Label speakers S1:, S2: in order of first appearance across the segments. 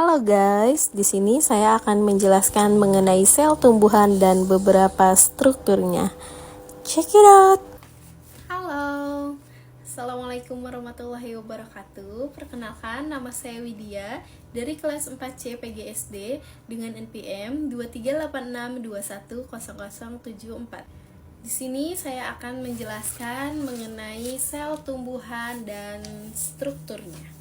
S1: Halo guys, di sini saya akan menjelaskan mengenai sel tumbuhan dan beberapa strukturnya. Check it out. Halo, Assalamualaikum warahmatullahi wabarakatuh. Perkenalkan, nama saya Widya dari kelas 4C PGSD dengan NPM 2386210074. Di sini saya akan menjelaskan mengenai sel tumbuhan dan strukturnya.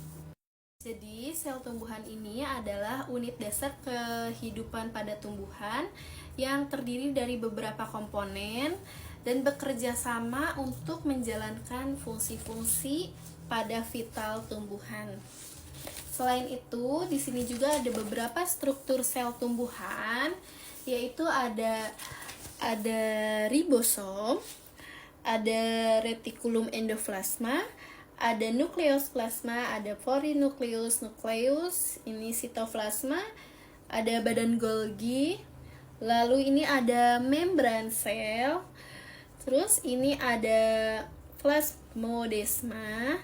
S1: Jadi, sel tumbuhan ini adalah unit dasar kehidupan pada tumbuhan yang terdiri dari beberapa komponen dan bekerja sama untuk menjalankan fungsi-fungsi pada vital tumbuhan. Selain itu, di sini juga ada beberapa struktur sel tumbuhan, yaitu ada ribosom, ada retikulum endoplasma, ada nukleus plasma, ada polinukleus, nukleus, ini sitoplasma, ada badan Golgi, lalu ini ada membran sel, terus ini ada plasmodesma,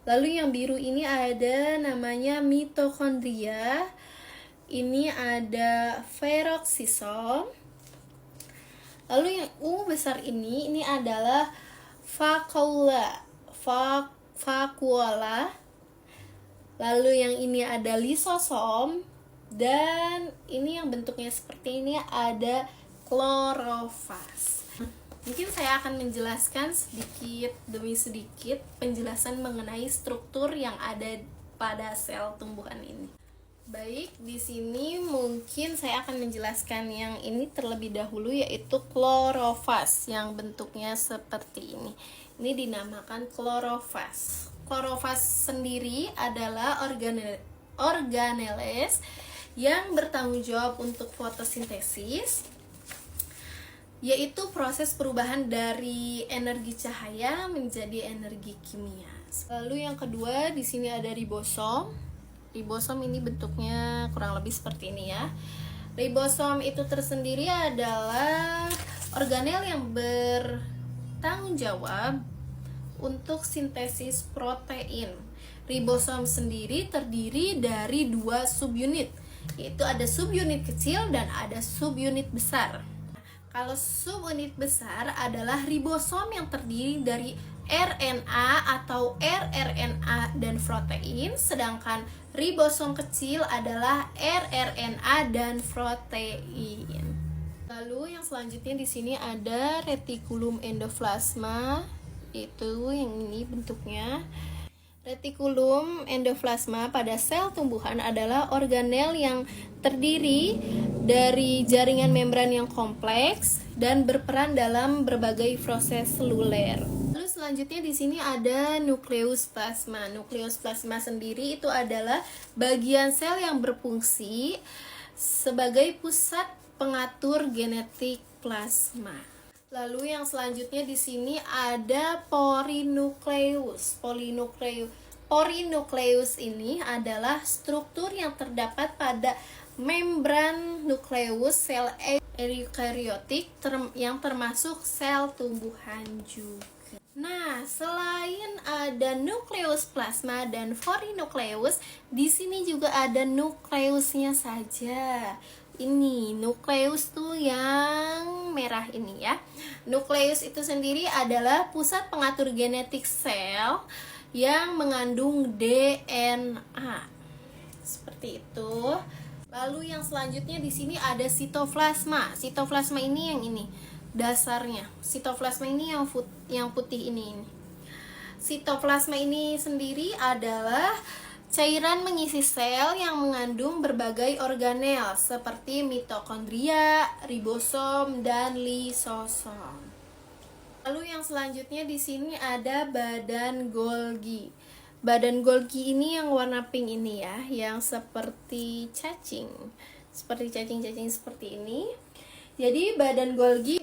S1: lalu yang biru ini ada namanya mitokondria, ini ada peroksisom, lalu yang besar ini adalah vakuola, lalu yang ini ada lisosom, dan ini yang bentuknya seperti ini ada klorofas. Mungkin saya akan menjelaskan sedikit demi sedikit penjelasan mengenai struktur yang ada pada sel tumbuhan ini. Baik, di sini mungkin saya akan menjelaskan yang ini terlebih dahulu, yaitu klorofas yang bentuknya seperti ini. Ini dinamakan klorofas. Klorofas sendiri adalah organeles yang bertanggung jawab untuk fotosintesis, yaitu proses perubahan dari energi cahaya menjadi energi kimia. Lalu yang kedua, di sini ada ribosom. Ribosom ini bentuknya kurang lebih seperti ini ya. Ribosom itu tersendiri adalah organel yang bertanggung jawab untuk sintesis protein. Ribosom sendiri terdiri dari dua subunit, yaitu ada subunit kecil dan ada subunit besar. Kalau subunit besar adalah ribosom yang terdiri dari RNA atau rRNA dan protein, sedangkan ribosom kecil adalah rRNA dan protein. Lalu yang selanjutnya di sini ada retikulum endoplasma, itu yang ini bentuknya. Retikulum endoplasma pada sel tumbuhan adalah organel yang terdiri dari jaringan membran yang kompleks dan berperan dalam berbagai proses seluler. Lalu selanjutnya di sini ada nukleus plasma. Nukleus plasma sendiri itu adalah bagian sel yang berfungsi sebagai pusat pengatur genetik plasma. Lalu yang selanjutnya di sini ada porinukleus. Porinukleus ini adalah struktur yang terdapat pada membran nukleus sel eukariotik yang termasuk sel tumbuhan juga. Nah, selain ada nukleus plasma dan porinukleus, di sini juga ada nukleusnya saja. Ini nukleus tuh yang merah ini ya. Nukleus itu sendiri adalah pusat pengatur genetik sel yang mengandung DNA. Seperti itu. Lalu yang selanjutnya di sini ada sitoplasma. Sitoplasma ini yang ini dasarnya. Sitoplasma ini yang putih ini. Sitoplasma ini sendiri adalah cairan mengisi sel yang mengandung berbagai organel seperti mitokondria, ribosom, dan lisosom. Lalu yang selanjutnya di sini ada badan Golgi. Badan Golgi ini yang warna pink ini ya, yang seperti cacing. Seperti cacing-cacing seperti ini. Jadi badan Golgi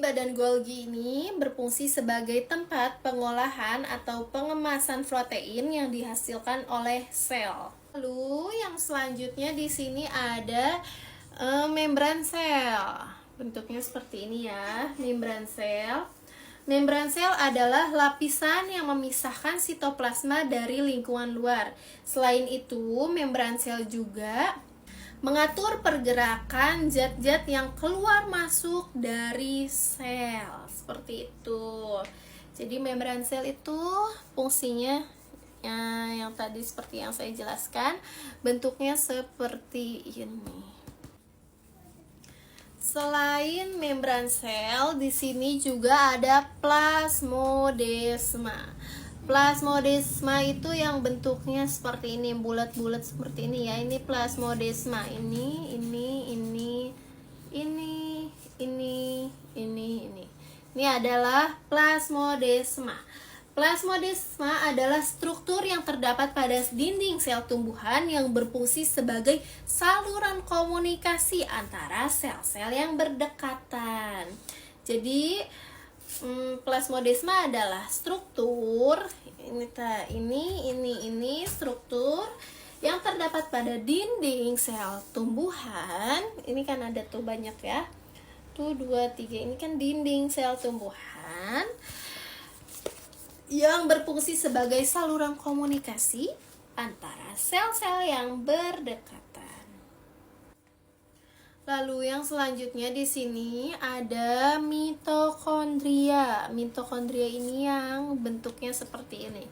S1: ini berfungsi sebagai tempat pengolahan atau pengemasan protein yang dihasilkan oleh sel. Lalu yang selanjutnya di sini ada membran sel. Bentuknya seperti ini ya, membran sel. Membran sel adalah lapisan yang memisahkan sitoplasma dari lingkungan luar. Selain itu, membran sel juga mengatur pergerakan zat-zat yang keluar masuk dari sel. Seperti itu. Jadi membran sel itu fungsinya yang tadi seperti yang saya jelaskan, bentuknya seperti ini. Selain membran sel, di sini juga ada plasmodesma. Plasmodesma itu yang bentuknya seperti ini, bulat-bulat seperti ini ya. Ini plasmodesma. Ini. Ini adalah plasmodesma. Plasmodesma adalah struktur yang terdapat pada dinding sel tumbuhan yang berfungsi sebagai saluran komunikasi antara sel-sel yang berdekatan. Jadi plasmodesma adalah struktur ini struktur yang terdapat pada dinding sel tumbuhan. Ini kan ada tuh banyak ya. Tuh 2, 3. Ini kan dinding sel tumbuhan yang berfungsi sebagai saluran komunikasi antara sel-sel yang berdekatan. Lalu yang selanjutnya di sini ada mitokondria. Mitokondria ini yang bentuknya seperti ini.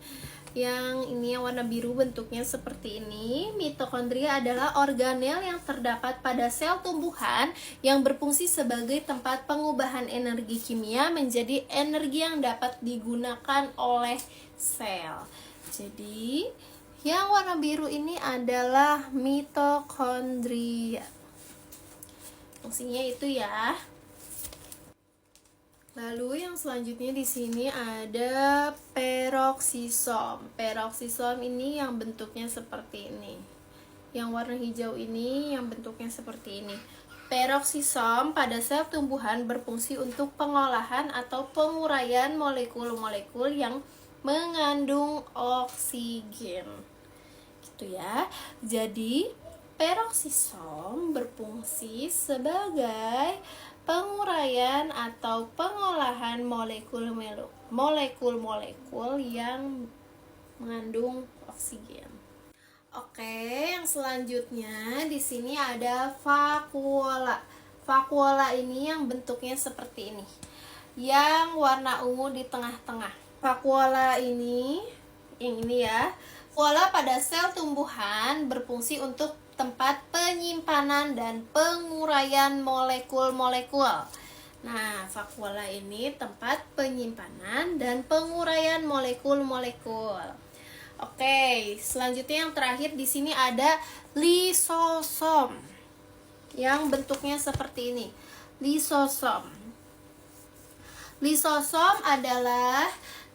S1: Yang ini yang warna biru bentuknya seperti ini. Mitokondria adalah organel yang terdapat pada sel tumbuhan yang berfungsi sebagai tempat pengubahan energi kimia menjadi energi yang dapat digunakan oleh sel. Jadi yang warna biru ini adalah mitokondria. Fungsinya itu ya. Lalu yang selanjutnya di sini ada peroksisom. Peroksisom ini yang bentuknya seperti ini. Yang warna hijau ini yang bentuknya seperti ini. Peroksisom pada sel tumbuhan berfungsi untuk pengolahan atau penguraian molekul-molekul yang mengandung oksigen. Gitu ya. Jadi peroksisom berfungsi sebagai penguraian atau pengolahan molekul-molekul yang mengandung oksigen. Oke, yang selanjutnya di sini ada vakuola. Vakuola ini yang bentuknya seperti ini. Yang warna ungu di tengah-tengah. Vakuola ini yang ini ya. Vakuola pada sel tumbuhan berfungsi untuk tempat penyimpanan dan penguraian molekul-molekul. Nah, vakuola ini tempat penyimpanan dan penguraian molekul-molekul. Oke, selanjutnya yang terakhir di sini ada lisosom. Yang bentuknya seperti ini. Lisosom. Lisosom adalah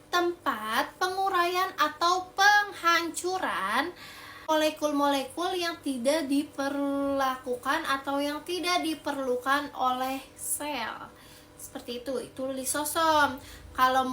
S1: tempat penguraian atau penghancuran molekul-molekul yang tidak diperlakukan atau yang tidak diperlukan oleh sel. Seperti itu lisosom. Kalau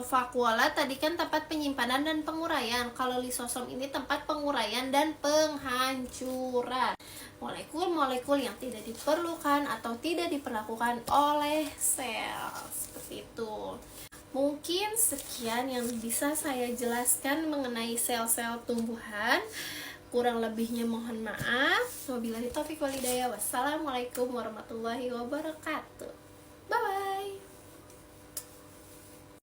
S1: vakuola tadi kan tempat penyimpanan dan penguraian. Kalau lisosom ini tempat penguraian dan penghancuran molekul-molekul yang tidak diperlukan atau tidak diperlakukan oleh sel. Seperti itu. Mungkin sekian yang bisa saya jelaskan mengenai sel-sel tumbuhan. Kurang lebihnya mohon maaf. Wabillahi taufiq wal hidayah. Wassalamualaikum warahmatullahi wabarakatuh. Bye.